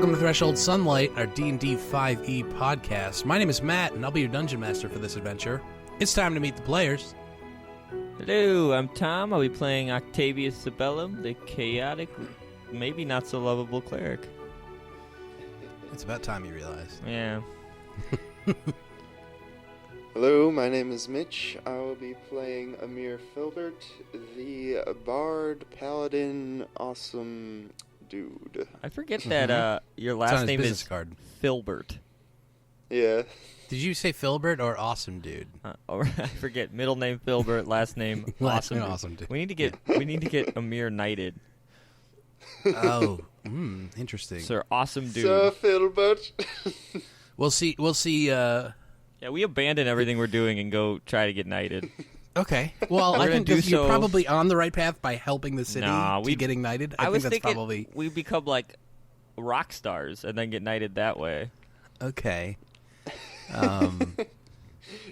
Welcome to Threshold Sunlight, our D&D 5e podcast. My name is Matt, and I'll be your dungeon master for this adventure. It's time to meet the players. Hello, I'm Tom. I'll be playing Octavius Sabellum, the chaotic, maybe not so lovable cleric. It's about time you realize. Yeah. Hello, my name is Mitch. I will be playing Amere Filbert, the bard, paladin, awesome dude. I forget that your last name is card. Filbert. Yeah. Did you say Filbert or awesome dude? Or I forget, middle name Filbert, last name awesome dude. Awesome dude. We need to get Amere knighted. Oh, interesting. Sir Awesome Dude. Sir Filbert. We'll see. Yeah, we abandon everything we're doing and go try to get knighted. Okay. Well, I think you're probably on the right path by helping the city to getting knighted. I think that's probably... we become like rock stars and then get knighted that way. Okay.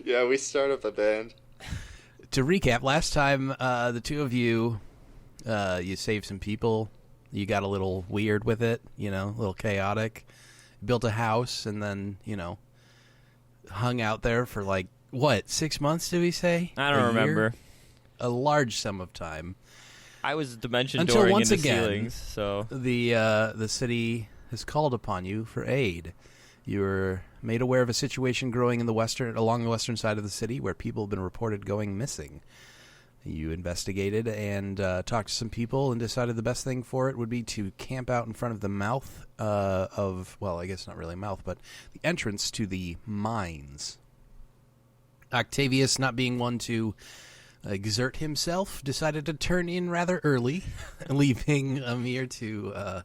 Yeah, we start up a band. To recap, last time the two of you, you saved some people. You got a little weird with it, a little chaotic. Built a house and then, hung out there for 6 months, did we say? I don't remember. A large sum of time. I was dimension Until dooring once in the again, ceilings, so the city has called upon you for aid. You were made aware of a situation growing along the western side of the city where people have been reported going missing. You investigated and talked to some people and decided the best thing for it would be to camp out in front of the mouth I guess not really mouth, but the entrance to the mines. Octavius, not being one to exert himself, decided to turn in rather early, leaving Amere to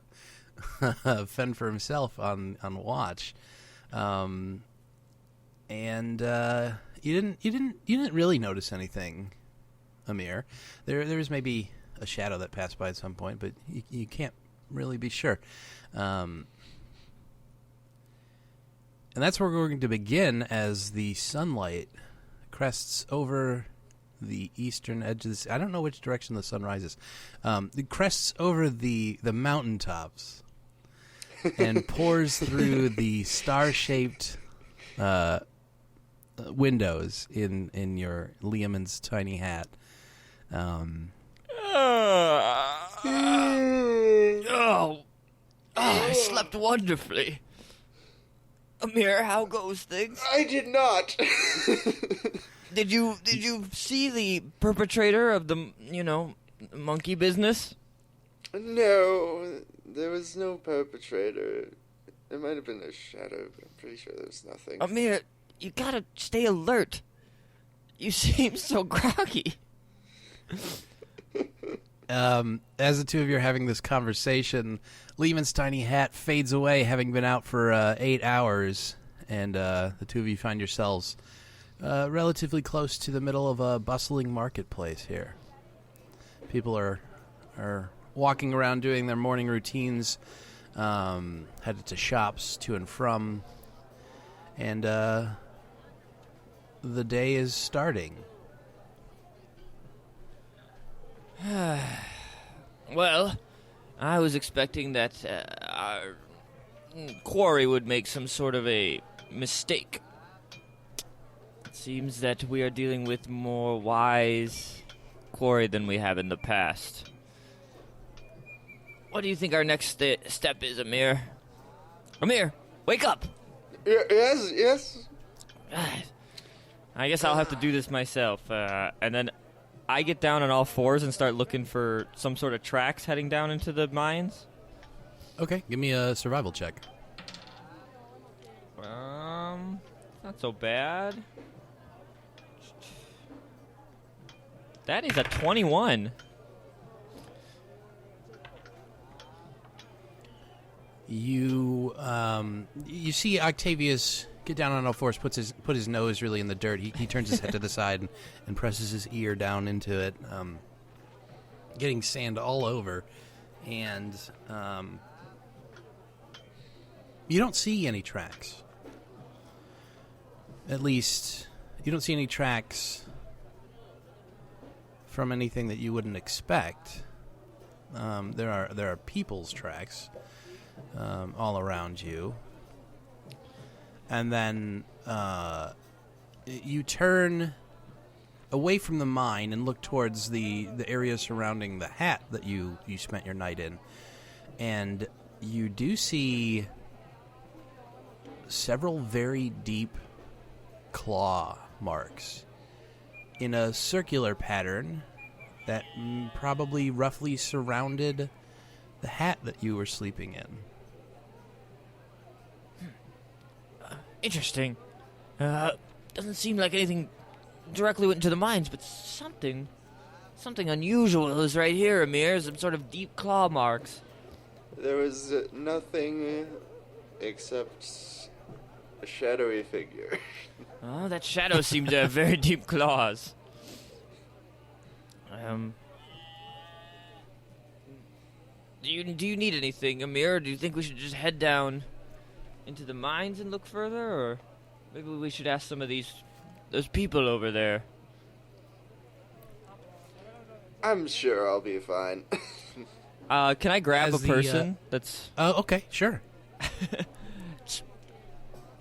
fend for himself on watch. And you didn't really notice anything, Amere. There was maybe a shadow that passed by at some point, but you can't really be sure. And that's where we're going to begin as the sunlight crests over the eastern edge of this. I don't know which direction the sun rises. It crests over the mountaintops and pours through the star-shaped windows in your Liamon's tiny hat. I slept wonderfully. Amere, how goes things? I did not. Did you see the perpetrator of the monkey business? No, there was no perpetrator. There might have been a shadow, but I'm pretty sure there was nothing. Amere, you gotta stay alert. You seem so groggy. As the two of you are having this conversation, Lehman's tiny hat fades away, having been out for 8 hours, and the two of you find yourselves relatively close to the middle of a bustling marketplace here. People are walking around doing their morning routines, headed to shops to and from, and the day is starting. Well, I was expecting that our quarry would make some sort of a mistake. It seems that we are dealing with more wise quarry than we have in the past. What do you think our next step is, Amere? Amere, wake up! Yes. I guess I'll have to do this myself, and then I get down on all fours and start looking for some sort of tracks heading down into the mines. Okay, give me a survival check. Not so bad. That is a 21. You see Octavius get down on all fours, put his nose really in the dirt. He turns his head to the side and presses his ear down into it, getting sand all over. And you don't see any tracks. At least, you don't see any tracks from anything that you wouldn't expect. There are people's tracks. all around you. And then you turn away from the mine and look towards the area surrounding the hat that you spent your night in. And you do see several very deep claw marks in a circular pattern that probably roughly surrounded the hat that you were sleeping in. Interesting. Doesn't seem like anything directly went into the mines, but something unusual is right here, Amere. Some sort of deep claw marks. There was nothing except a shadowy figure. Oh, that shadow seemed to have very deep claws. Do you need anything, Amir? Or do you think we should just head down into the mines and look further, or maybe we should ask some of those people over there? I'm sure I'll be fine. Can I grab As a person that's... Oh, okay, sure.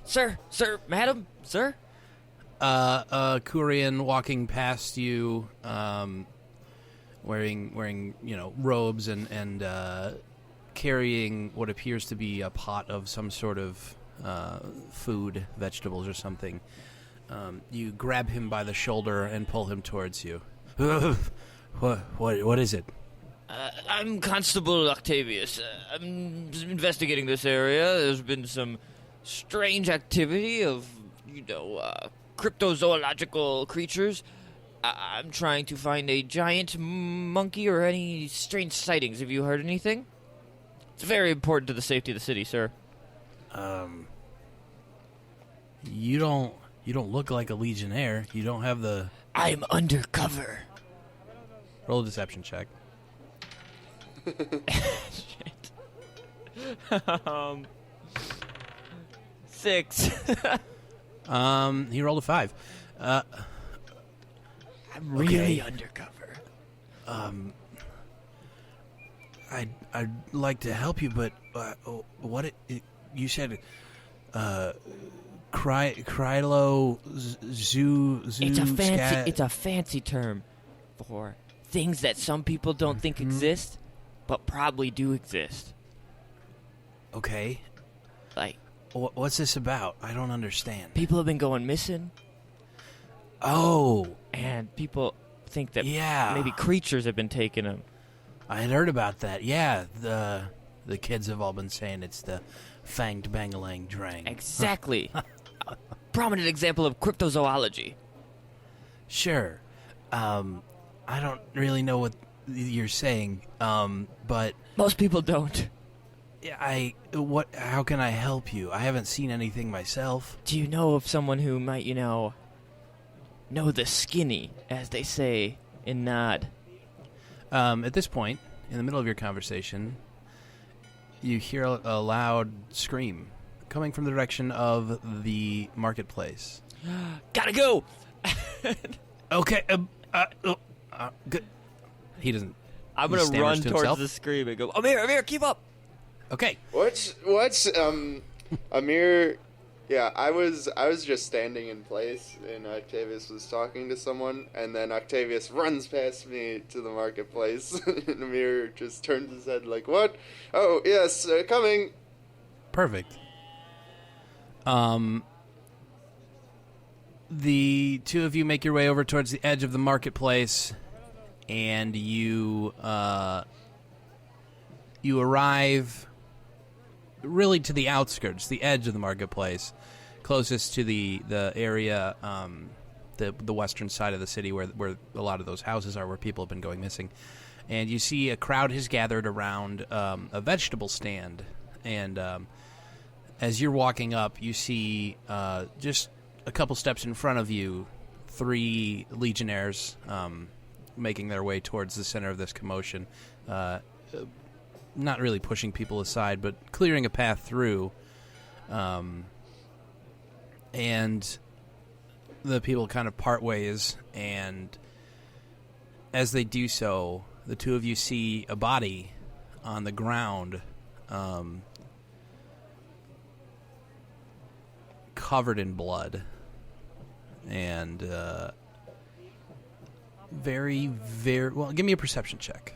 Sir, madam, sir? Kurian walking past you, wearing robes and carrying what appears to be a pot of some sort of food, vegetables or something. You grab him by the shoulder and pull him towards you. What is it? I'm Constable Octavius. I'm investigating this area. There's been some strange activity of, cryptozoological creatures. I'm trying to find a giant monkey or any strange sightings. Have you heard anything? It's very important to the safety of the city, sir. You don't look like a legionnaire. You don't have the... I'm undercover. Roll a deception check. Shit. 6. He rolled a 5. I'm really undercover. I'd like to help you, but you said Krylo zoo It's a fancy term for things that some people don't think exist, but probably do exist. Okay. Like, What's this about? I don't understand. people have been going missing, Oh, and people think that yeah. maybe creatures have been taking them. I had heard about that. Yeah, the kids have all been saying it's the fanged bangalang drang. Exactly. A prominent example of cryptozoology. Sure. I don't really know what you're saying, but Most people don't. how can I help you? I haven't seen anything myself. Do you know of someone who might, know the skinny, as they say in Nod? At this point, in the middle of your conversation, you hear a loud scream coming from the direction of the marketplace. Gotta go! Okay, good. He doesn't. I'm he gonna stammers run to towards himself. the scream and go, Amir, keep up! Okay. What's Amir? Yeah, I was just standing in place, and Octavius was talking to someone, and then Octavius runs past me to the marketplace, and Amir just turns his head like, "What? Oh, yes, coming." Perfect. The two of you make your way over towards the edge of the marketplace, and you arrive really to the outskirts, the edge of the marketplace, closest to the area, the western side of the city where a lot of those houses are, where people have been going missing. And you see a crowd has gathered around a vegetable stand, and as you're walking up, you see just a couple steps in front of you, 3 legionnaires making their way towards the center of this commotion. Not really pushing people aside, but clearing a path through. And the people kind of part ways, and as they do so, the two of you see a body on the ground, covered in blood. And very, very... Well, give me a perception check.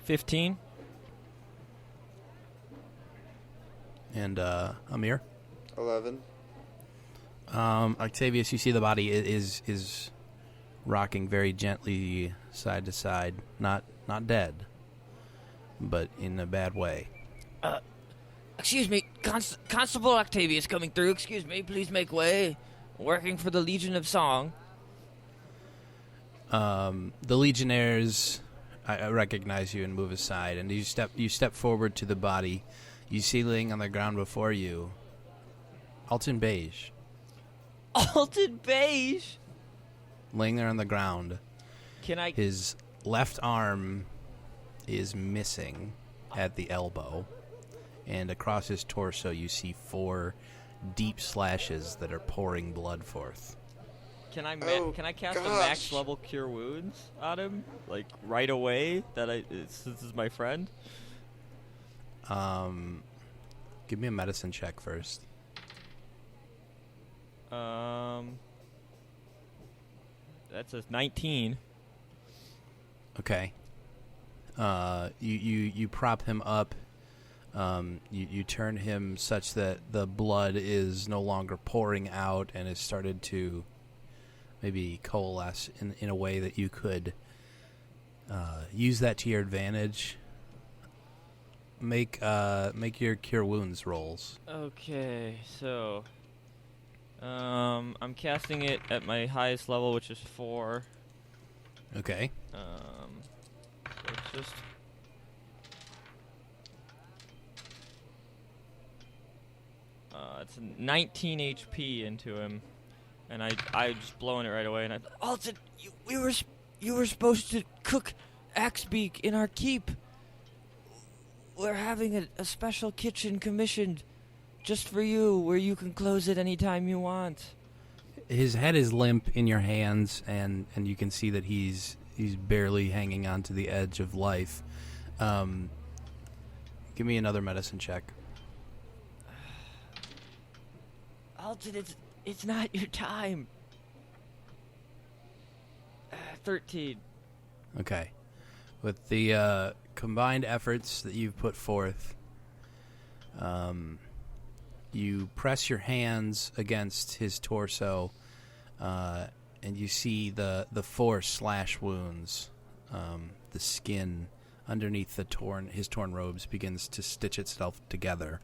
$15. And Amere? 11. Octavius, you see the body is rocking very gently side to side. Not dead, but in a bad way. Excuse me, Constable Octavius coming through. Excuse me, please make way. Working for the Legion of Song. The Legionnaires I recognize you and move aside, and you step forward to the body. You see laying on the ground before you, Alton Beige. Alton Beige? Laying there on the ground. His left arm is missing at the elbow, and across his torso you see 4 deep slashes that are pouring blood forth. Can I cast a max level Cure Wounds on him, like right away? Since this is my friend. Give me a medicine check first. That's a 19. Okay. You prop him up. You turn him such that the blood is no longer pouring out and has started to maybe coalesce in a way that you could use that to your advantage. Make your Cure Wounds rolls. Okay, so I'm casting it at my highest level, which is 4. Okay. So it's just it's 19 HP into him, and I just blowing it right away. And Alton, you were supposed to cook Axebeak in our keep. We're having a special kitchen commissioned just for you, where you can close it anytime you want. His head is limp in your hands, and you can see that he's barely hanging on to the edge of life. Give me another medicine check. Alton, it's not your time. 13. Okay. With the combined efforts that you've put forth, you press your hands against his torso, and you see the 4 slash wounds. The skin underneath his torn robes begins to stitch itself together.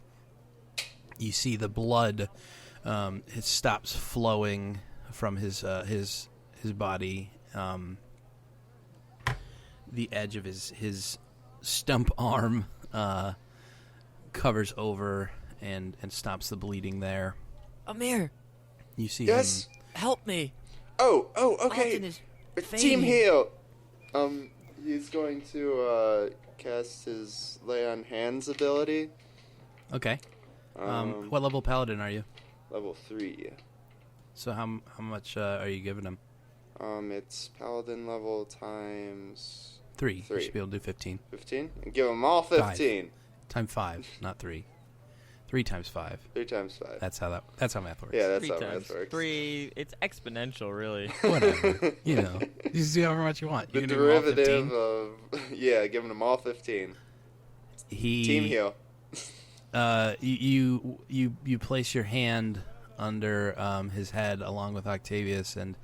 You see the blood it stops flowing from his body. The edge of his stump arm covers over and stops the bleeding there. Amere, You see Yes? him. help me. Oh, okay. Alton is Team fading. heal. He's going to cast his lay on hands ability. Okay. What level paladin are you? Level 3. So how much are you giving him? It's paladin level times 3. You 3. should be able to do 15. 15. And give them all 15. Times 5, not 3. 3 times 5. 3 times 5. That's how math works. Yeah, that's 3 how times math works. 3. It's exponential, really. Whatever. You just do however much you want. The You can do them all derivative 15. of giving them all 15. Team heal. You place your hand under his head along with Octavius, and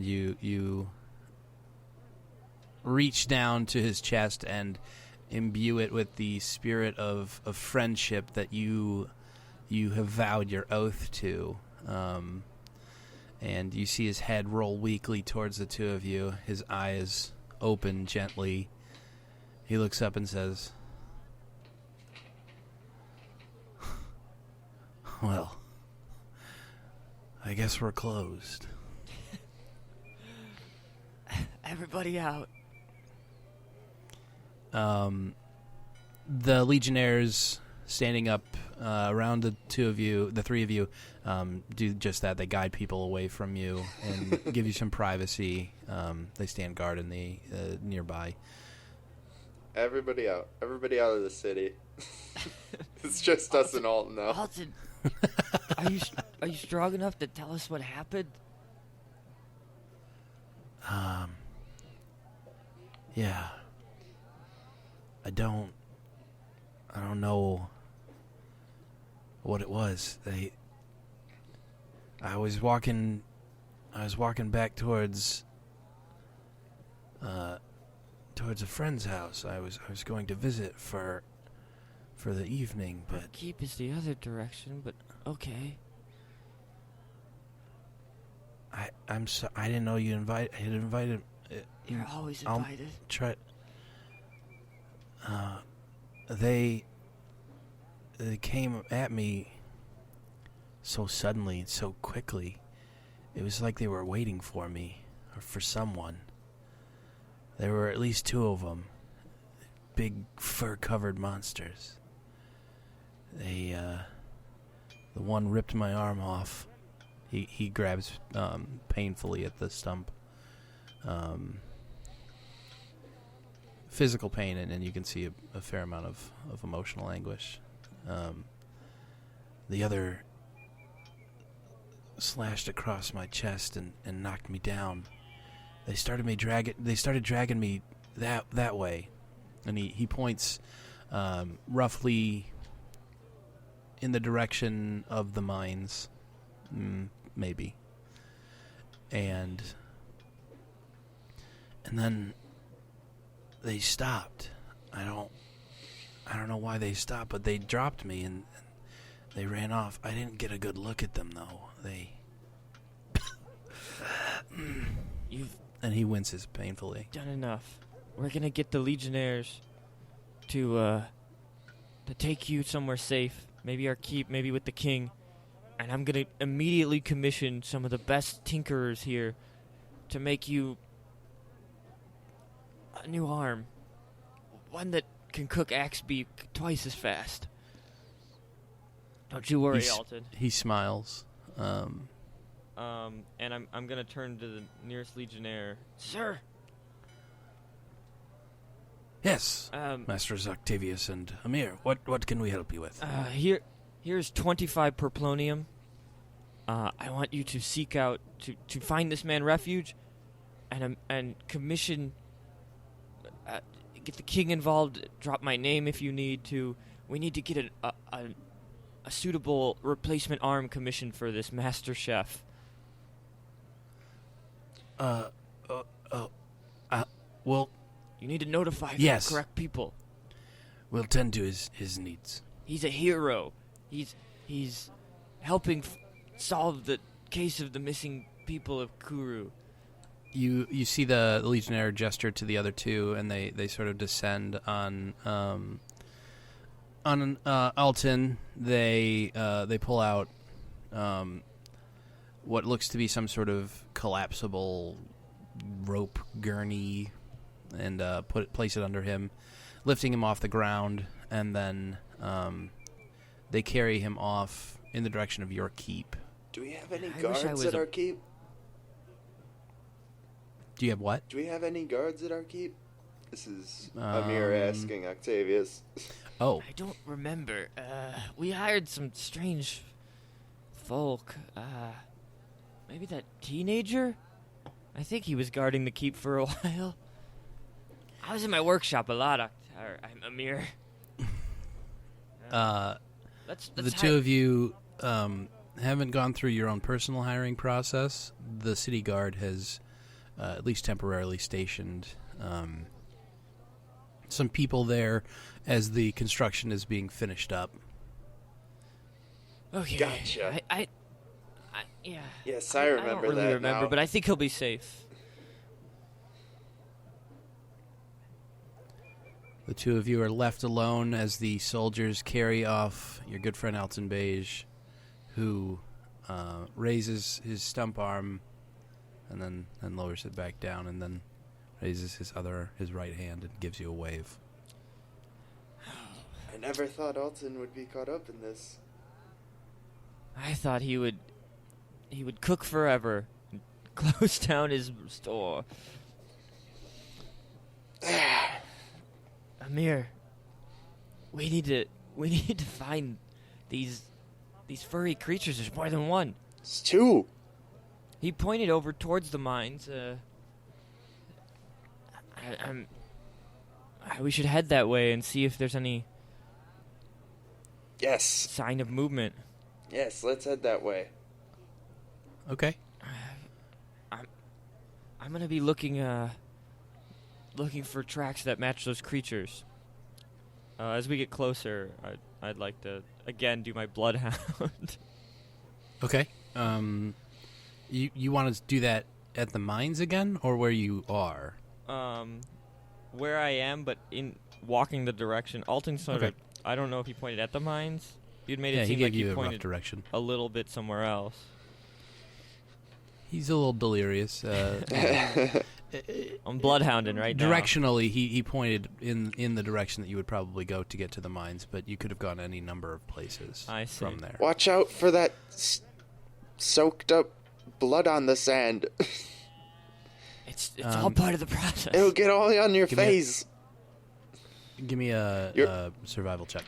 you reach down to his chest and imbue it with the spirit of friendship that you have vowed your oath to. And you see his head roll weakly towards the two of you. His eyes open gently. He looks up and says, "Well, I guess we're closed." Everybody out. The Legionnaires standing up around the three of you, do just that. They guide people away from you and give you some privacy. They stand guard in the nearby. Everybody out. Everybody out of the city. It's just us and Alton now. Alton, are you strong enough to tell us what happened? Yeah. I don't know what it was. I was walking back towards a friend's house. I was going to visit for the evening, but Our keep is the other direction, but okay. I didn't know you had invited. You're always I'll invited. try. They came at me so suddenly and so quickly. It was like they were waiting for me or for someone. There were at least two of them, big fur-covered monsters. The one ripped my arm off. He grabs painfully at the stump. Physical pain, and you can see a fair amount of emotional anguish. The other slashed across my chest and knocked me down. They started dragging me that way, and he points roughly in the direction of the mines, maybe, and then they stopped. I don't know why they stopped, but they dropped me and they ran off. I didn't get a good look at them though. And he winces painfully. Done enough. We're gonna get the Legionnaires to take you somewhere safe. Maybe our keep, maybe with the king. And I'm gonna immediately commission some of the best tinkerers here to make you a new arm. One that can cook axe beef twice as fast. Don't you worry, Alton. He smiles. And I'm gonna turn to the nearest Legionnaire. Sir! Yes, Masters Octavius and Amere. What can we help you with? Here's 25 per plonium. I want you to seek out to find this man refuge, and commission. Get the king involved. Drop my name if you need to. We need to get a suitable replacement arm commissioned for this master chef. Well, you need to notify the correct people. We'll tend to his needs. He's a hero. He's helping solve the case of the missing people of Kuru. You see the Legionnaire gesture to the other two, and they sort of descend on Alton. They pull out what looks to be some sort of collapsible rope gurney, and place it under him, lifting him off the ground, and then they carry him off in the direction of your keep. Do we have any guards at our keep? Do you have what? Do we have any guards at our keep? This is Amere asking Octavius. Oh. I don't remember. We hired some strange folk. Maybe that teenager? I think he was guarding the keep for a while. I was in my workshop a lot, I'm Amere. Let's the two of you haven't gone through your own personal hiring process. The city guard has at least temporarily stationed some people there as the construction is being finished up. Okay. Gotcha. Yeah. Yes, I remember I don't really remember, now. but I think he'll be safe. The two of you are left alone as the soldiers carry off your good friend Alton Beige, who raises his stump arm and then lowers it back down, and then raises his right hand and gives you a wave. I never thought Alton would be caught up in this. I thought he would cook forever and close down his store. Amere, we need to find these furry creatures. There's more than one. It's two. He pointed over towards the mines. We should head that way and see if there's any Yes. sign of movement. Yes, let's head that way. Okay. I'm gonna be looking for tracks that match those creatures. As we get closer, I'd like to again do my bloodhound. Okay. You want to do that at the mines again, or where you are? Where I am, but in walking the direction. Alton sort of. I don't know if he pointed at the mines. You'd made it seem he like gave you he a rough pointed direction. a little bit somewhere else. He's a little delirious. I'm bloodhounding right now. Directionally, he pointed in the direction that you would probably go to get to the mines, but you could have gone any number of places from there. Watch out for that soaked up blood on the sand. It's all part of the process. It'll get all on your face. Give me a survival check.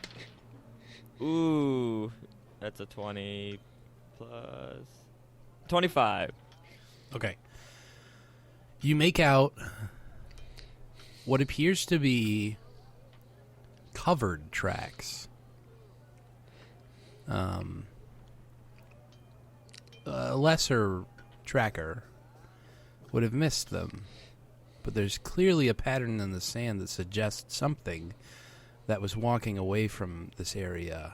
Ooh, that's a 20 plus 25. Okay. You make out what appears to be covered tracks. A lesser tracker would have missed them, but there's clearly a pattern in the sand that suggests something that was walking away from this area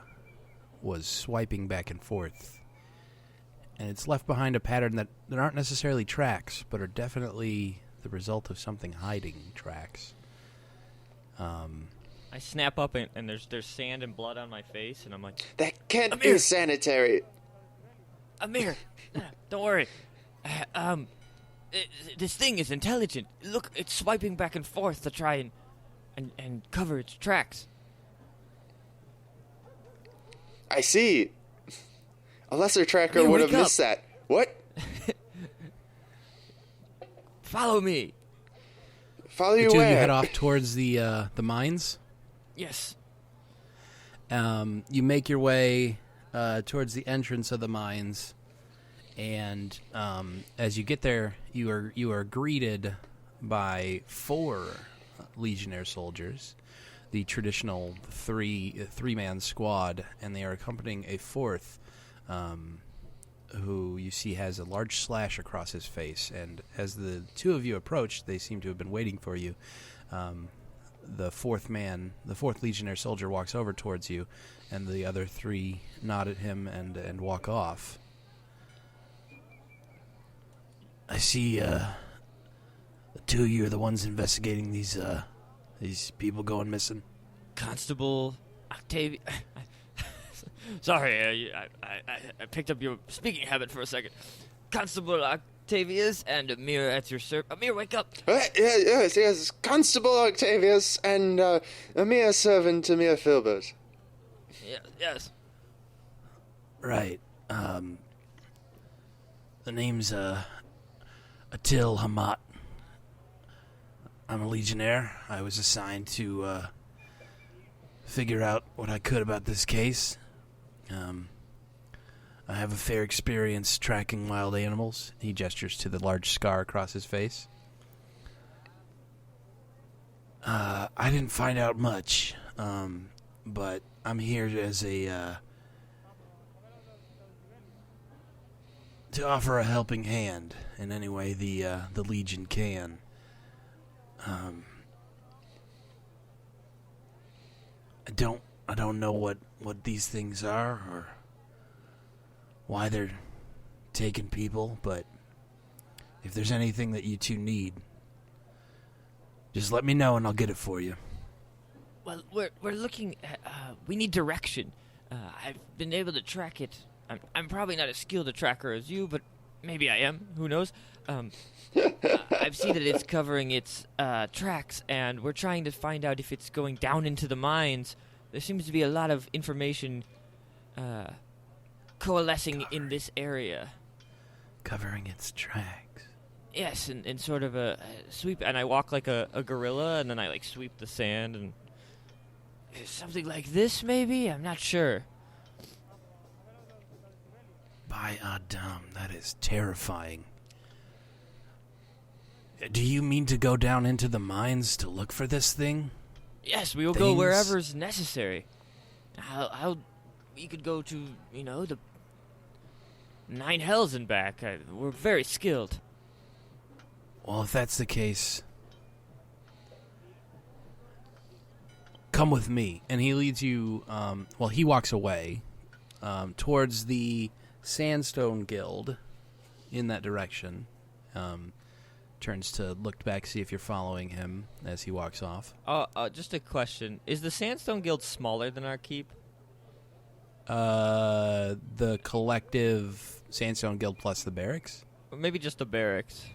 was swiping back and forth. And it's left behind a pattern that aren't necessarily tracks, but are definitely the result of something hiding tracks. I snap up and there's sand and blood on my face, and I'm like, That can't Amere! be sanitary. Amere, don't worry. This thing is intelligent. Look, it's swiping back and forth to try and cover its tracks. I see. A lesser tracker Amere, would have wake missed that. What? Follow me. Follow The you two of where? you head off towards the mines. Yes. You make your way towards the entrance of the mines, and as you get there, you are greeted by 4 Legionnaire soldiers, the traditional three-man squad, and they are accompanying a 4th, who you see has a large slash across his face. And as the 2 of you approach, they seem to have been waiting for you. The 4th Legionnaire soldier walks over towards you, and the other 3 nod at him and walk off. I see the 2 of you are the ones investigating these people going missing. Constable Octavius. Sorry, I picked up your speaking habit for a second. Constable Octavius and Amere at your service. Amere, wake up! Yes. Constable Octavius and a mere servant to mere Filbert. Yes. Right. The name's Atil Hamat. I'm a Legionnaire. I was assigned to figure out what I could about this case. I have a fair experience tracking wild animals. He gestures to the large scar across his face. I didn't find out much, but I'm here as to offer a helping hand in any way the Legion can. I don't know what these things are or why they're taking people, but if there's anything that you 2 need, just let me know and I'll get it for you. Well, we're looking at, we need direction. I've been able to track it. I'm probably not as skilled a tracker as you, but maybe I am. Who knows? I've seen that it's covering its tracks, and we're trying to find out if it's going down into the mines. There seems to be a lot of information coalescing in this area. Covering its tracks. Yes, and sort of a sweep. And I walk like a gorilla, and then I sweep the sand and Something like this, maybe? I'm not sure. By Adam, that is terrifying. Do you mean to go down into the mines to look for this thing? Yes, we will go wherever's necessary. How we could go to, the 9 hells and back. We're very skilled. Well, if that's the case, come with me. And he leads you, he walks away towards the Sandstone Guild in that direction. Turns to look back, see if you're following him as he walks off. Just a question. Is the Sandstone Guild smaller than our keep? The collective Sandstone Guild plus the barracks? Or maybe just the barracks.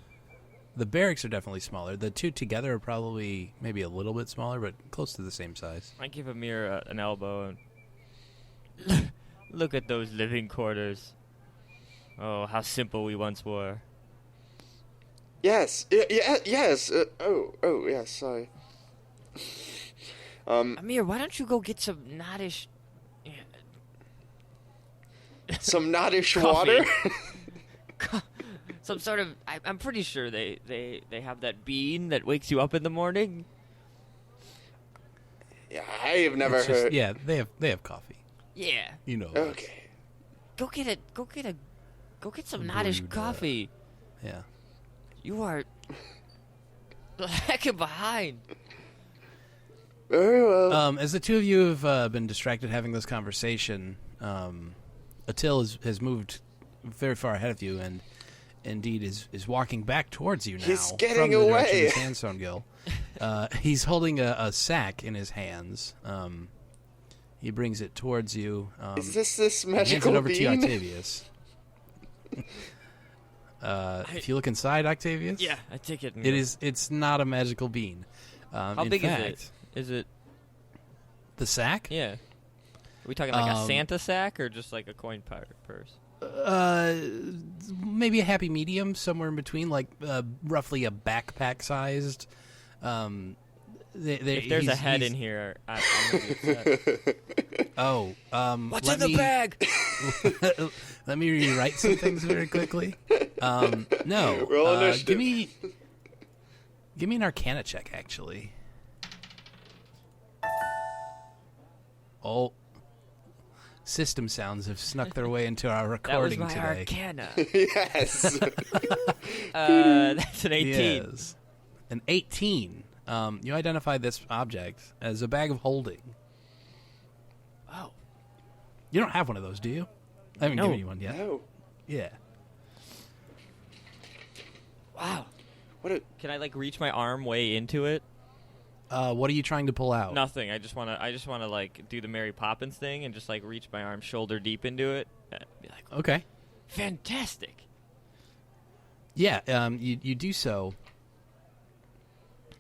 The barracks are definitely smaller. The two together are probably maybe a little bit smaller, but close to the same size. I give Amere an elbow and look at those living quarters. Oh, how simple we once were. Yes. Yes. Yes. Sorry. Amere, why don't you go get some Nottish... Some Nottish Coffee. water? Some sort of... I'm pretty sure they have that bean that wakes you up in the morning. Yeah, I have never heard. Yeah, they have coffee. Yeah. You know. Okay. Go get some Nottish Brewed, coffee. Yeah. You are lacking behind. Very well. As the two of you have been distracted having this conversation, Attil has moved very far ahead of you and indeed is walking back towards you now. He's from getting the direction away. of the Sandstone Guild. He's holding a sack in his hands. He brings it towards you. Is this and hands magical it over to you, bean? Octavius. If you look inside, Octavius, Yeah, I take it. it's not a magical bean. How in big fact, is it? Is it? The sack? Yeah. Are we talking like a Santa sack or just like a coin purse? Maybe a happy medium, somewhere in between, like roughly a backpack-sized. If there's a head in here, I'm gonna be upset. What's in the bag? Let me rewrite some things very quickly. No, Roll initiative. give me an Arcana check, actually. Oh, system sounds have snuck their way into our recording That was my today. Arcana. Yes. That's an 18. Yes. An 18. You identify this object as a bag of holding. Oh. You don't have one of those, do you? I haven't No. given you one yet. No. Yeah. Wow. Can I like reach my arm way into it? What are you trying to pull out? Nothing. I just wanna like do the Mary Poppins thing and just like reach my arm shoulder deep into it. Be like, Okay. fantastic. Yeah. You do so,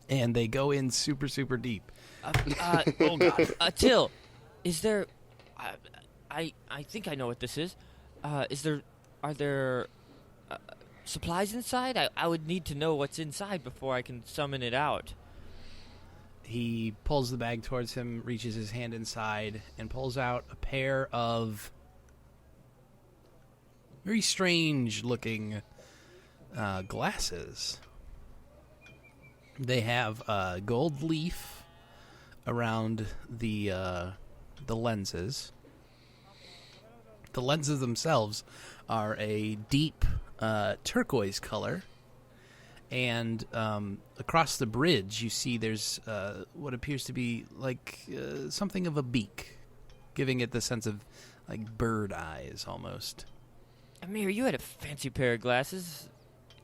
and they go in super super deep. Oh god. Till, is there? I think I know what this is. Are there supplies inside? I would need to know what's inside before I can summon it out. He pulls the bag towards him, reaches his hand inside, and pulls out a pair of very strange-looking glasses. They have a gold leaf around the lenses. The lenses themselves are a deep turquoise color. And across the bridge, you see there's what appears to be like something of a beak, giving it the sense of like bird eyes almost. Amir, you had a fancy pair of glasses.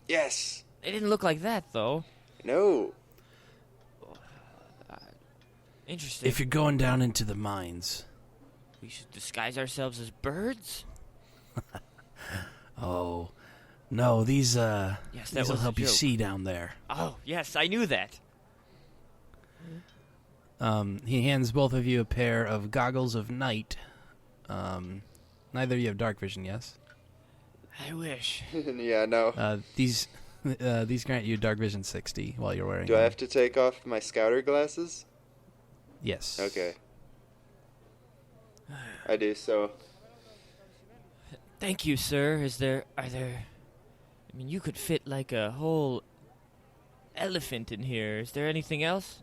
Yes. They didn't look like that, though. No. Interesting. If you're going down into the mines, we should disguise ourselves as birds? oh no, these Yes, that these will was a help you joke. see down there. Oh, yes, I knew that. He hands both of you a pair of goggles of night. Neither of you have dark vision, yes? I wish. Yeah, no. These grant you dark vision 60 while you're wearing Do I them. have to take off my scouter glasses? Yes. Okay. I do so. Thank you, sir. Are there... I mean, you could fit like a whole elephant in here. Is there anything else?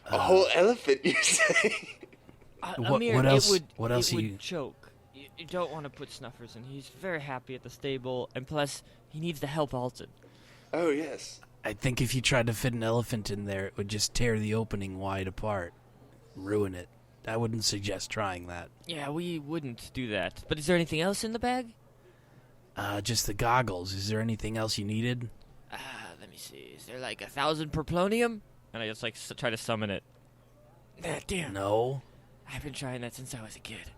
A whole elephant, you say? Amere, what else? It would, What else it are would you? choke. You don't want to put Snuffers in. He's very happy at the stable, and plus, he needs the help Alton. Oh, yes. I think if you tried to fit an elephant in there, it would just tear the opening wide apart, ruin it. I wouldn't suggest trying that. Yeah, we wouldn't do that. But is there anything else in the bag? Just the goggles. Is there anything else you needed? Let me see. Is there like 1,000 perplonium? And I just like try to summon it. Damn. No. I've been trying that since I was a kid.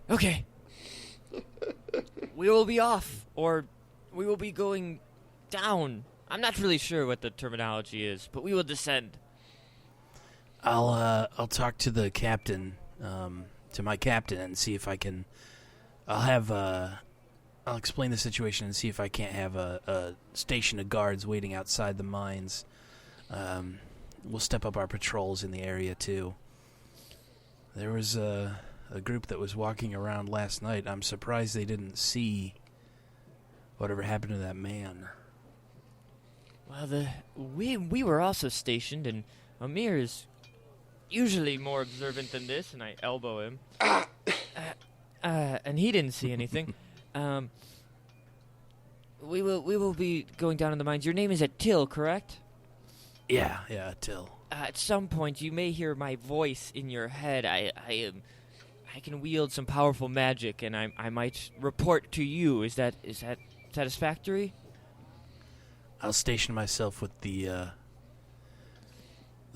Okay. We will be off, or we will be going down. I'm not really sure what the terminology is, but we will descend. I'll talk to the captain, to my captain, and see if I can. I'll explain the situation and see if I can't have a station of guards waiting outside the mines. We'll step up our patrols in the area too. There was a group that was walking around last night. I'm surprised they didn't see whatever happened to that man. Well, we were also stationed, and Amere is usually more observant than this, and I elbow him. And he didn't see anything. We will be going down in the mines. Your name is Till, correct? Yeah, Till. At some point, you may hear my voice in your head. I can wield some powerful magic, and I might report to you. Is that satisfactory? I'll station myself with the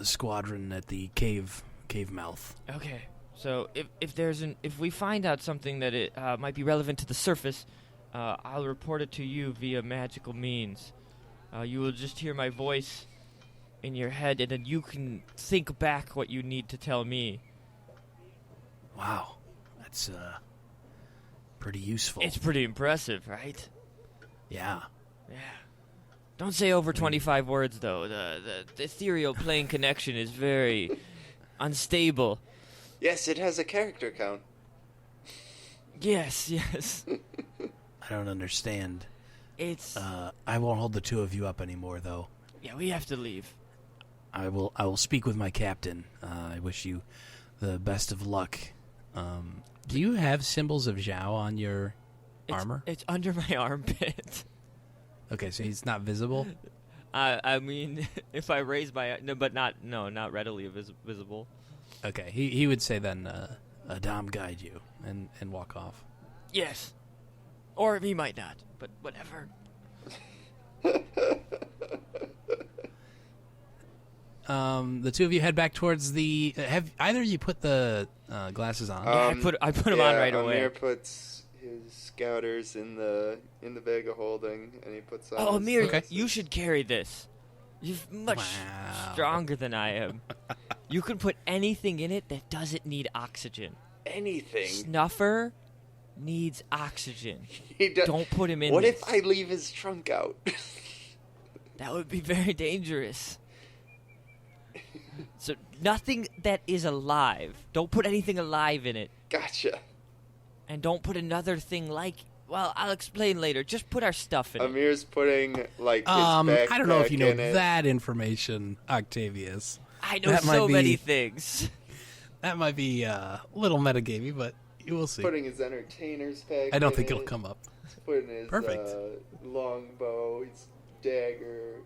squadron at the cave mouth. Okay. So if we find out something that it might be relevant to the surface, I'll report it to you via magical means. You will just hear my voice in your head, and then you can think back what you need to tell me. Wow, that's pretty useful. It's pretty impressive, right? Yeah. Yeah. Don't say over 25 words, though. The ethereal plane connection is very unstable. Yes, it has a character count. Yes. I don't understand. It's... I won't hold the two of you up anymore, though. Yeah, we have to leave. I will speak with my captain. I wish you the best of luck. Do you have symbols of Zhao on your armor? It's under my armpit. Okay, so he's not visible? I mean, if I raise my... No, but not readily visible. Okay, he would say then, Adam guide you, and walk off. Yes. Or he might not, but whatever. The two of you head back towards the... Have either of you put the glasses on? Yeah, I put them on right away. Amere puts his scouters in the bag of holding, and he puts on... Oh, Amere, Okay. you should carry this. You're much stronger than I am. You can put anything in it that doesn't need oxygen. Anything. Snuffer needs oxygen. Don't Don't put him in What this. if I leave his trunk out? That would be very dangerous. So nothing that is alive. Don't put anything alive in it. Gotcha. And don't put another thing like... Well, I'll explain later. Just put our stuff in it. Amir's putting, like, his backpack I don't know if you know in it. that information, Octavius. I know that might so be- many things. That might be a little metagamey, but you will see. Putting his entertainer's pack I don't in think it'll it. come up. Putting his Perfect. longbow, his dagger.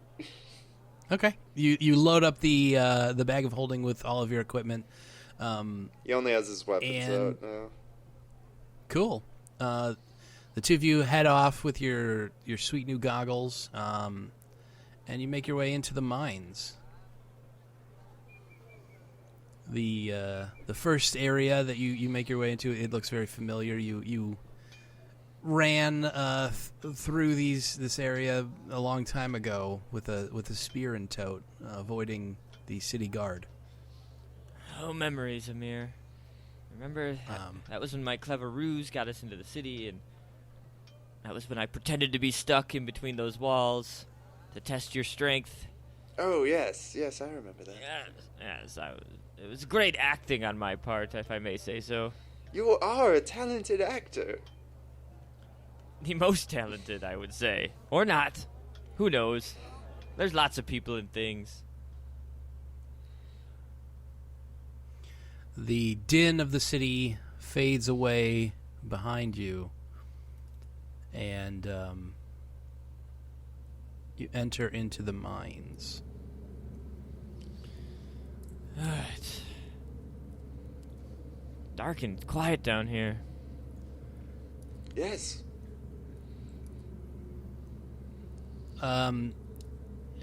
Okay, you load up the bag of holding with all of your equipment. He only has his weapons And- out now. Cool. The two of you head off with your sweet new goggles, and you make your way into the mines. The first area that you make your way into, it looks very familiar. You ran through this area a long time ago with a spear and tote, avoiding the city guard. Oh, memories, Amere. Remember, that was when my clever ruse got us into the city, and that was when I pretended to be stuck in between those walls to test your strength. Oh, yes, I remember that. Yes, It was great acting on my part, if I may say so. You are a talented actor. The most talented, I would say. Or not. Who knows? There's lots of people and things. The din of the city fades away behind you, and you enter into the mines. Alright. Dark and quiet down here. Yes.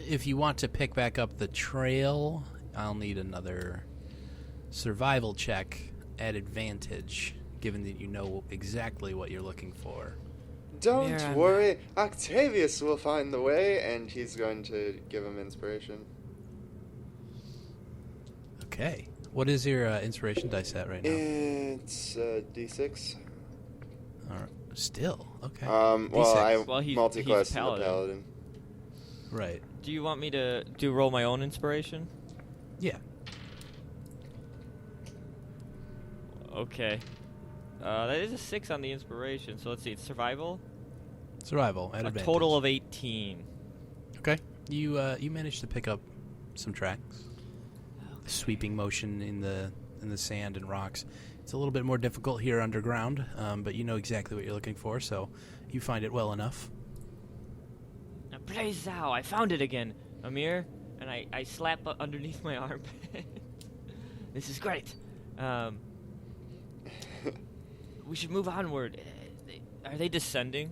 If you want to pick back up the trail, I'll need another survival check at advantage, given that you know exactly what you're looking for. Don't Amere, worry, Octavius will find the way, and he's going to give him inspiration. Okay. What is your inspiration dice at right now? It's D6. All right. Still, okay. Well, I Well, he's multi-classed a in the paladin. Right. Do you want me to roll my own inspiration? Yeah. Okay. That is a 6 on the inspiration, so let's see, it's survival? Survival at A advantage. total of 18. Okay. You managed to pick up some tracks. Sweeping motion in the sand and rocks. It's a little bit more difficult here underground, but you know exactly what you're looking for, so you find it well enough. Now, praise thou, I found it again, Amere, and I slap underneath my armpit. This is great. We should move onward. Are they descending?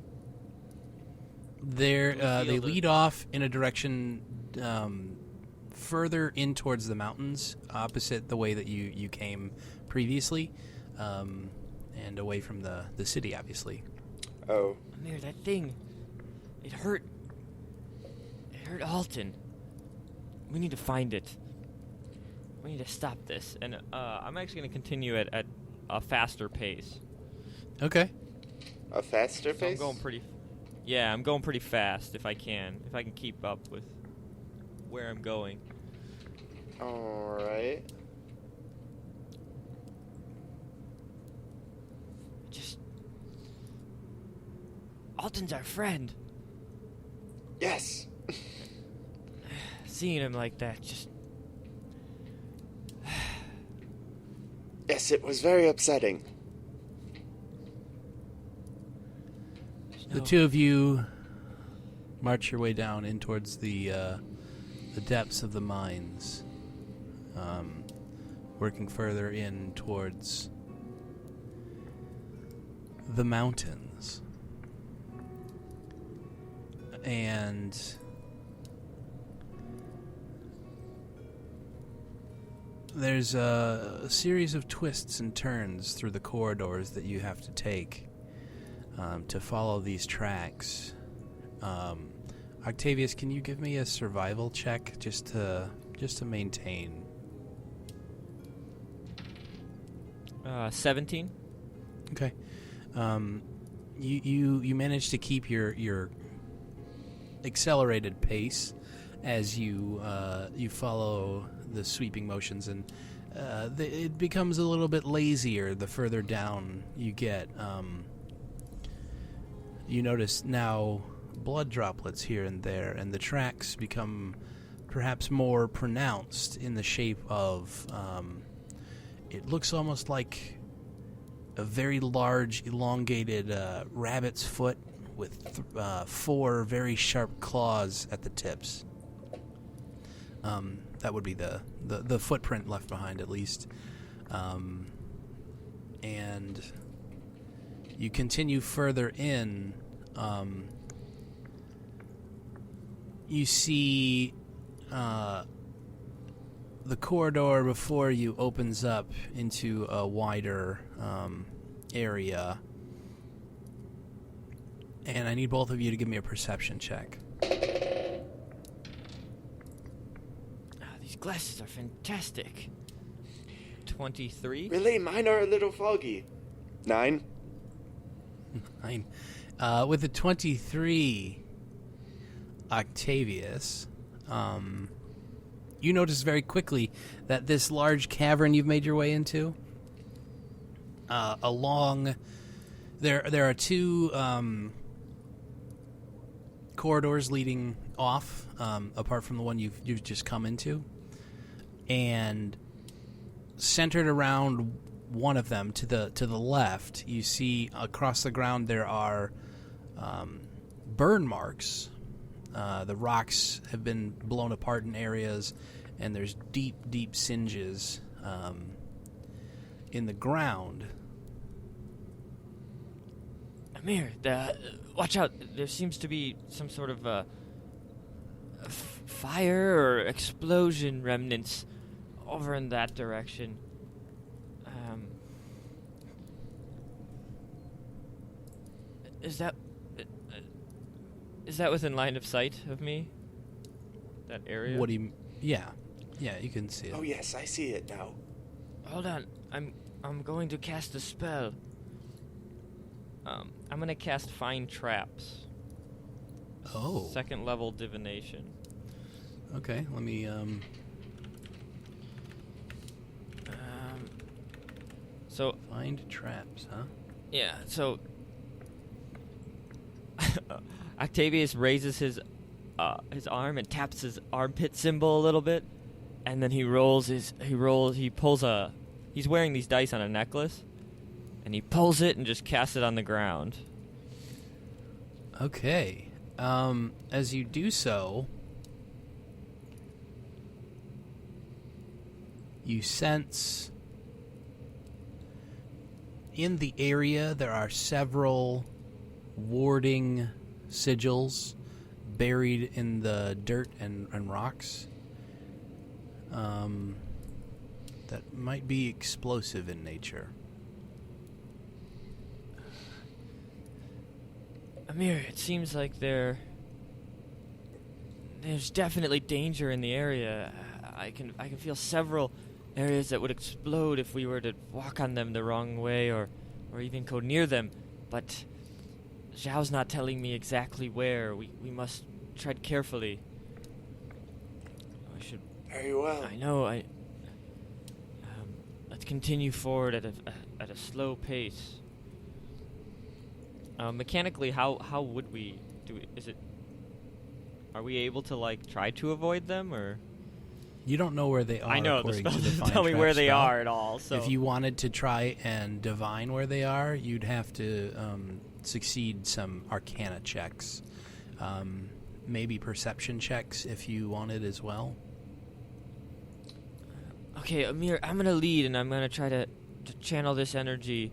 They feel lead off in a direction further in towards the mountains, opposite the way that you came previously, and away from the city, obviously. Oh. Amere, that thing, it hurt. It hurt Alton. We need to find it. We need to stop this. And I'm actually going to continue at a faster pace. Okay. A faster So pace? I'm going pretty fast if I can keep up with where I'm going. Alright. Just Alton's our friend. Yes. Seeing him like that, just Yes, it was very upsetting. The two of you march your way down in towards the depths of the mines, working further in towards the mountains. And there's a series of twists and turns through the corridors that you have to take to follow these tracks. Octavius, can you give me a survival check just to maintain? 17. Okay. You manage to keep your accelerated pace as you follow the sweeping motions, and it becomes a little bit lazier the further down you get. You notice now blood droplets here and there, and the tracks become perhaps more pronounced in the shape of it looks almost like a very large elongated rabbit's foot with 4 very sharp claws at the tips. That would be the footprint left behind, at least. And you continue further in. You see the corridor before you opens up into a wider area. And I need both of you to give me a perception check. These glasses are fantastic. 23. Really? Mine are a little foggy. 9? 9. With a 23, Octavius, you notice very quickly that this large cavern you've made your way into, along there are two corridors leading off, apart from the one you've just come into, and centered around one of them to the left, you see across the ground there are burn marks. The rocks have been blown apart in areas, and there's deep singes in the ground. Amere, watch out. There seems to be some sort of a fire or explosion remnants over in that direction. Is that within line of sight of me? That area? What do you... Yeah, you can see it. Oh yes, I see it now. Hold on. I'm going to cast a spell. I'm going to cast Find Traps. Oh. Second level divination. Okay, let me... So... Find traps, huh? Yeah, so... Octavius raises his arm and taps his armpit symbol a little bit, and then he pulls he's wearing these dice on a necklace, and he pulls it and just casts it on the ground. Okay. As you do so, you sense in the area there are several warding sigils buried in the dirt and rocks that might be explosive in nature. Amere, it seems like there's definitely danger in the area. I can feel several areas that would explode if we were to walk on them the wrong way or even go near them, but Zhao's not telling me exactly where. We must tread carefully. I should... Very well. I know, let's continue forward at a slow pace. Mechanically, how would we do it? Are we able to, like, try to avoid them, or...? You don't know where they are. I know, the according spell to the doesn't Find tell me Trap where they spell. are at all, so... If you wanted to try and divine where they are, you'd have to succeed some arcana checks. Maybe perception checks if you wanted as well. Okay, Amere, I'm going to lead, and I'm going to try to channel this energy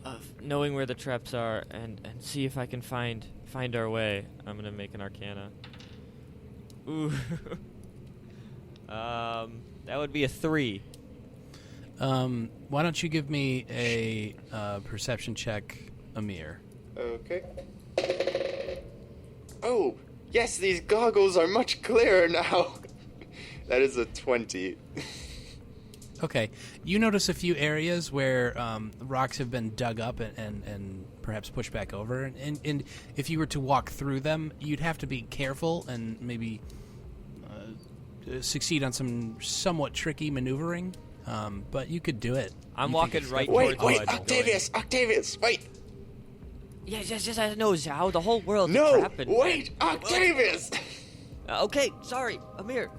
of knowing where the traps are and see if I can find our way. I'm going to make an arcana. Ooh. That would be a 3. Why don't you give me a perception check, Amere? Okay. Oh, yes, these goggles are much clearer now. That is a 20. Okay. You notice a few areas where rocks have been dug up and perhaps pushed back over. And if you were to walk through them, you'd have to be careful and maybe succeed on some somewhat tricky maneuvering. But you could do it. I'm walking right Wait, towards wait, Octavius, wait. Yes, I know, Zhao. The whole world's a No, trap. wait, Octavius. Okay, sorry, Amere.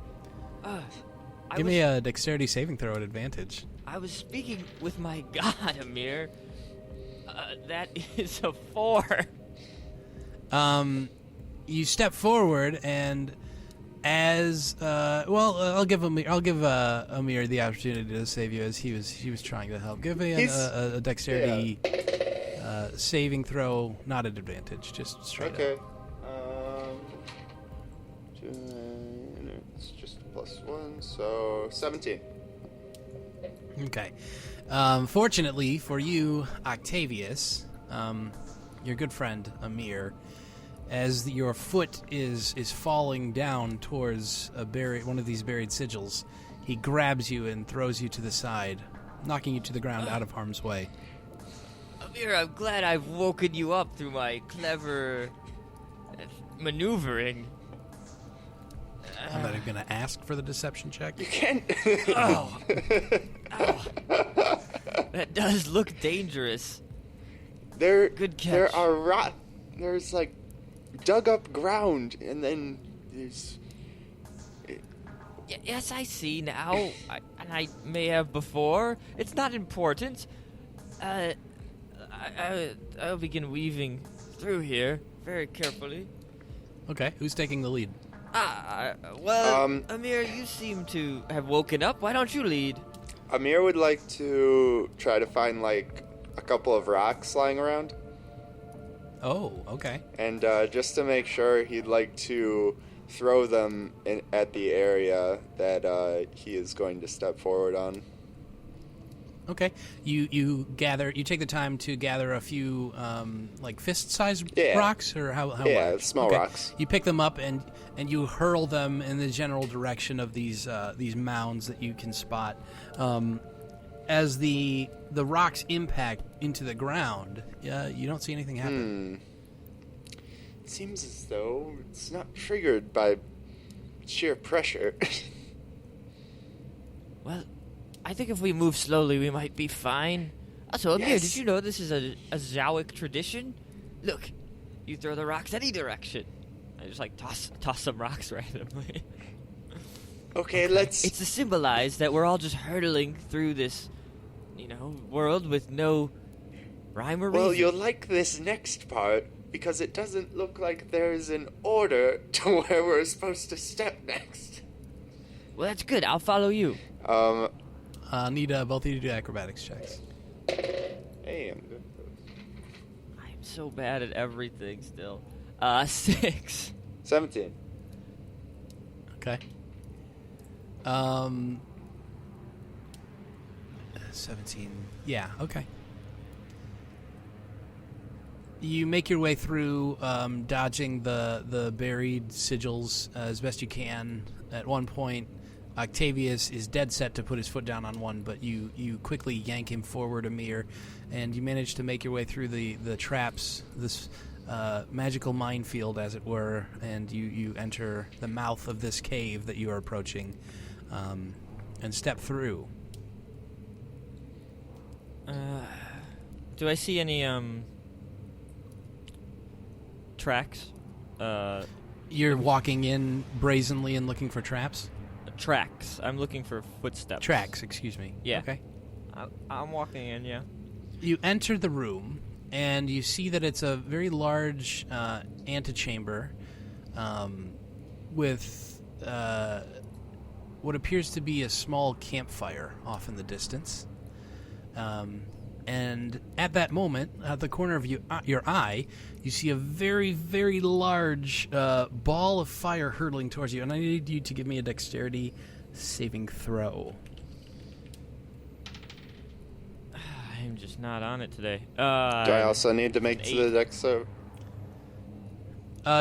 Give me a dexterity saving throw at advantage. I was speaking with my god, Amere. That is a 4. You step forward, and as I'll give Amir the opportunity to save you, as he was trying to help. Give me a dexterity saving throw, not at advantage, just straight up. Okay. It's just +1, so 17. Okay. Fortunately for you, Octavius, your good friend Amir, as your foot is falling down towards one of these buried sigils, he grabs you and throws you to the side, knocking you to the ground out of harm's way. Amir, I'm glad I've woken you up through my clever maneuvering. I'm not even going to ask for the deception check. You can't. Oh. Ow. That does look dangerous. Good catch. There are there's like dug up ground, and then there's. Yes, I see now. And I may have before. It's not important. I'll begin weaving through here very carefully. Okay, who's taking the lead? Amere, you seem to have woken up. Why don't you lead? Amir would like to try to find like a couple of rocks lying around, Oh, okay. and just to make sure, he'd like to throw them at the area that he is going to step forward on. Okay. You take the time to gather a few like fist-sized Yeah. rocks, or how Yeah, large? small Okay. rocks. You pick them up and you hurl them in the general direction of these mounds that you can spot. As the rocks impact into the ground, you don't see anything happen. It seems as though it's not triggered by sheer pressure. Well, I think if we move slowly, we might be fine. Also, Amir, Yes. did you know this is a Zowic tradition? Look, you throw the rocks any direction. I just like toss some rocks randomly. Okay, let's. It's to symbolize that we're all just hurtling through this, world with no rhyme or reason. Well, you'll like this next part because it doesn't look like there's an order to where we're supposed to step next. Well, that's good. I'll follow you. Need both of you to do acrobatics checks. Hey, I'm good. I'm so bad at everything still. 6. 17. Okay. 17. Yeah, okay. You make your way through, dodging the buried sigils as best you can. At one point, Octavius is dead set to put his foot down on one, but you quickly yank him forward, Amere, and you manage to make your way through the traps, this magical minefield, as it were, and you enter the mouth of this cave that you are approaching, and step through. Do I see any tracks? You're walking in brazenly and looking for traps? Tracks. I'm looking for footsteps. Tracks, excuse me. Yeah. Okay. I'm walking in, yeah. You enter the room, and you see that it's a very large antechamber with what appears to be a small campfire off in the distance. And at that moment, at the corner of your eye, you see a very, very large ball of fire hurtling towards you. And I need you to give me a dexterity saving throw. I'm just not on it today. Do I also need to make the dex save?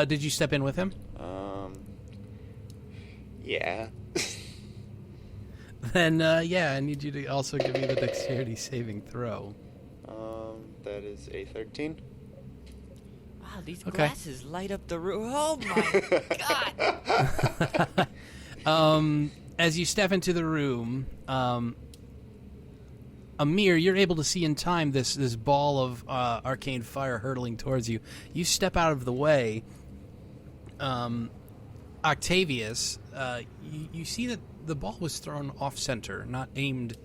Did you step in with him? Yeah. Then, yeah, I need you to also give me the dexterity saving throw. That is a 13. Wow, these Okay. glasses light up the room. Oh my god! As you step into the room, Amere, you're able to see in time this ball of arcane fire hurtling towards you. You step out of the way. Octavius, you see that the ball was thrown off-center, not aimed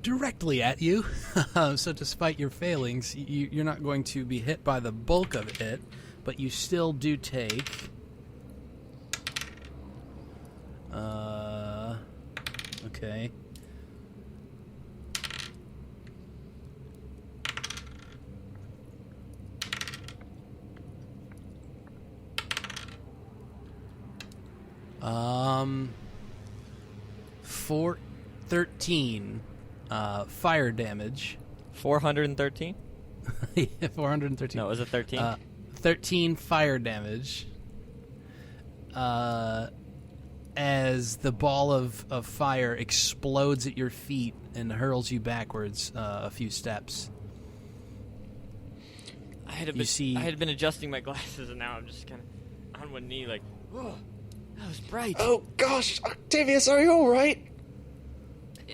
directly at you. So despite your failings, you're not going to be hit by the bulk of it, but you still do take... okay. For 13 fire damage. 413? Yeah, 413. No, was it 13? 13 fire damage. As the ball of fire explodes at your feet and hurls you backwards a few steps. I had been adjusting my glasses, and now I'm just kind of on one knee, like, whoa. That was bright. Oh gosh, Octavius, are you alright?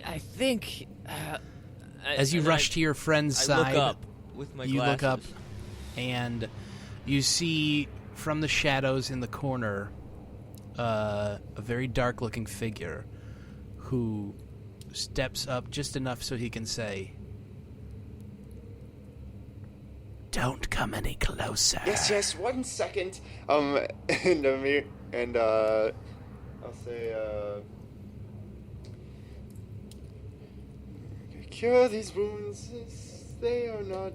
I think. As you rush to your friend's side, look up with my you glasses. look up, and you see from the shadows in the corner a very dark-looking figure who steps up just enough so he can say, "Don't come any closer." Yes, 1 second. And Amir, and I'll say, cure these wounds, they are not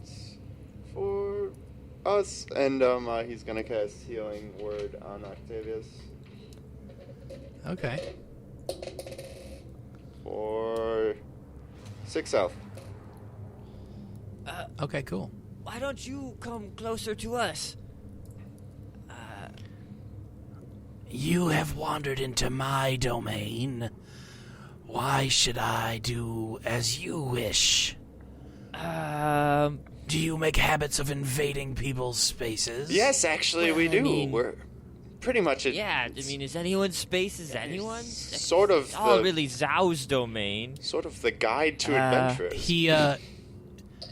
for us. And, he's gonna cast Healing Word on Octavius. Okay. For 6 health. Okay, cool. Why don't you come closer to us? You have wandered into my domain. Why should I do as you wish? Do you make habits of invading people's spaces? Yes, actually, Well, we I do. mean- We're pretty much it. Yeah, I mean, is anyone's space is anyone? Sort of It's all the- really Zhao's domain. Sort of the guide to adventurers.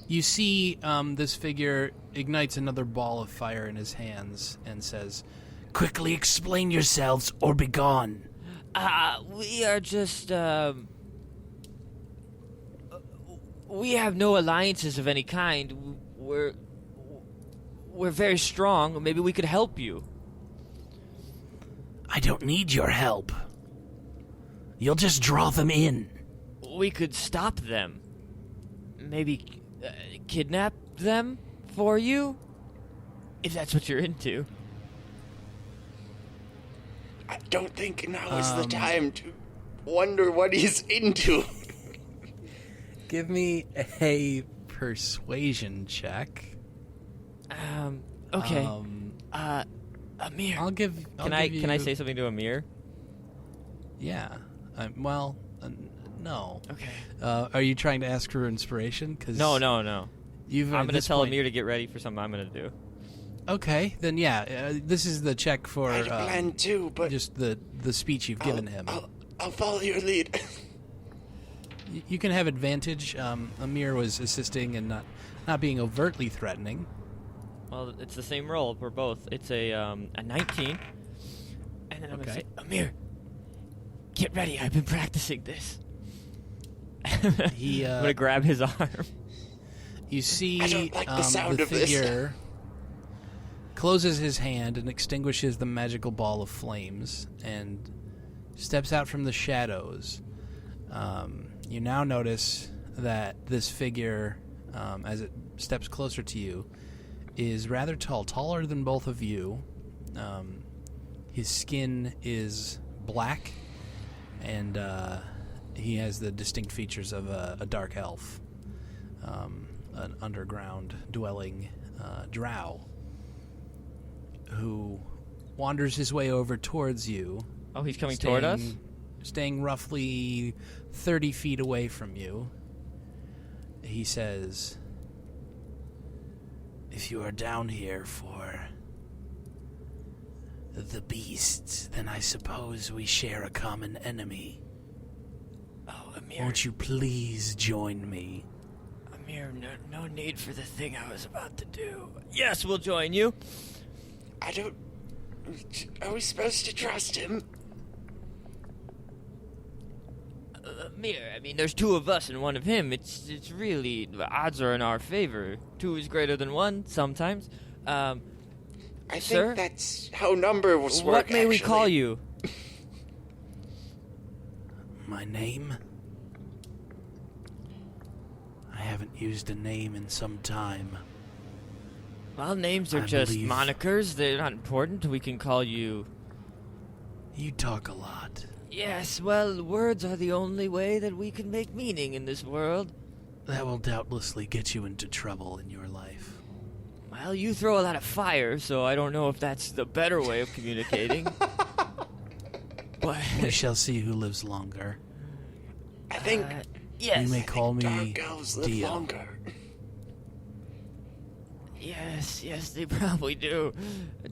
You see this figure ignites another ball of fire in his hands and says, "Quickly explain yourselves or be gone." We are just, we have no alliances of any kind. We're very strong. Maybe we could help you. I don't need your help. You'll just draw them in. We could stop them. Maybe kidnap them for you? If that's what you're into. I don't think now is the time to wonder what he's into. Give me a persuasion check. Okay. Amere. Can I say something to Amere? Yeah. Well, no. Okay. Are you trying to ask for inspiration? Cause No. You've. I'm gonna tell Amere to get ready for something I'm gonna do. Okay, then yeah. This is the check for I plan too, but just the speech you've given him. I'll follow your lead. You can have advantage. Amir was assisting and not being overtly threatening. Well, it's the same roll for both. It's a 19, and then I'm gonna say, Amere, get ready. I've been practicing this. I'm gonna grab his arm. You see, I don't like the sound the of this. figure closes his hand and extinguishes the magical ball of flames and steps out from the shadows. You now notice that this figure, as it steps closer to you, is rather tall, taller than both of you. His skin is black, and he has the distinct features of a dark elf, an underground dwelling drow, who wanders his way over towards you. Oh, he's coming toward us? Staying roughly 30 feet away from you. He says, "If you are down here for the beasts, then I suppose we share a common enemy. Oh, Amere. Won't you please join me?" Amere, no need for the thing I was about to do. Yes, we'll join you. I don't... Are we supposed to trust him? Amere, I mean, there's two of us and one of him. It's really, the odds are in our favor. Two is greater than one, sometimes. I Sir? think that's how numbers work, What may we actually. call you? My name? I haven't used a name in some time. Well, names are I just believe- monikers. They're not important. We can call you... You talk a lot. Yes, well, words are the only way that we can make meaning in this world. That will doubtlessly get you into trouble in your life. Well, you throw a lot of fire, so I don't know if that's the better way of communicating. But... We shall see who lives longer. I think yes. You may call me dark elves live Dio. longer. Yes, they probably do.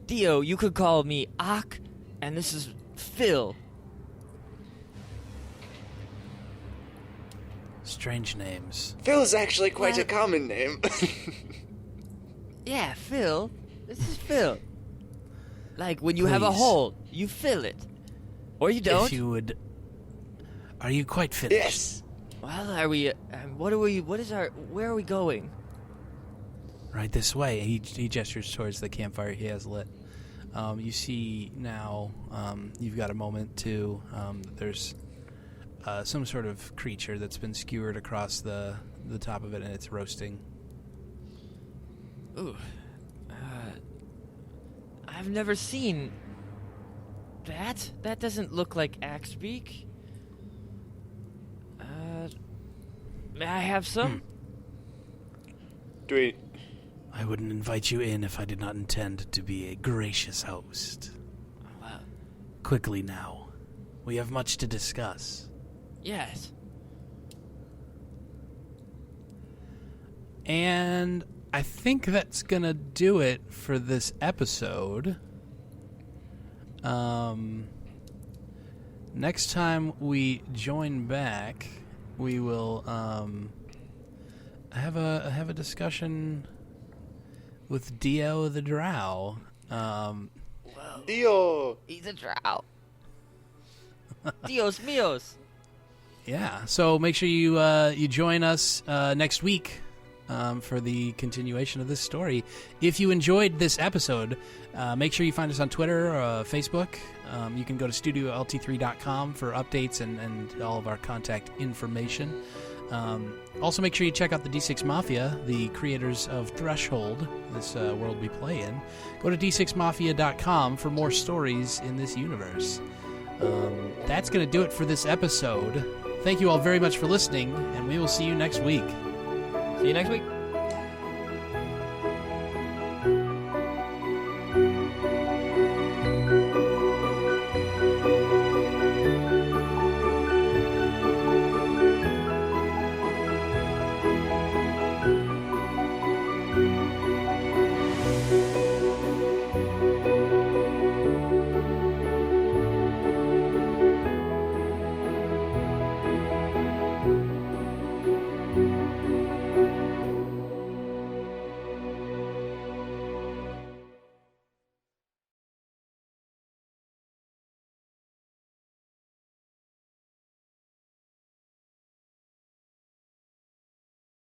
Dio, you could call me Ak, and this is Phil. Strange names. Phil's actually quite a What? common name. Yeah, Phil. This is Phil. Like, when you have a Please. hole, you fill it. Or you don't. If you would... Are you quite finished? Yes. Well, are we... where are we going? Right this way. He gestures towards the campfire he has lit. You see now, you've got a moment to... there's some sort of creature that's been skewered across the top of it, and it's roasting. Ooh. I've never seen... that? That doesn't look like axe beak. May I have some? Do we? I wouldn't invite you in if I did not intend to be a gracious host. Well, Quickly now. We have much to discuss. yes. And I think that's going to do it for this episode. Next time we join back, we will have a discussion with Dio the Drow. Dio. He's a drow. Dios míos. Yeah, so make sure you join us next week for the continuation of this story. If you enjoyed this episode, make sure you find us on Twitter or Facebook. You can go to studiolt3.com for updates and all of our contact information. Also, make sure you check out the D6 Mafia, the creators of Threshold, this world we play in. Go to d6mafia.com for more stories in this universe. That's going to do it for this episode. Thank you all very much for listening, and we will see you next week. See you next week.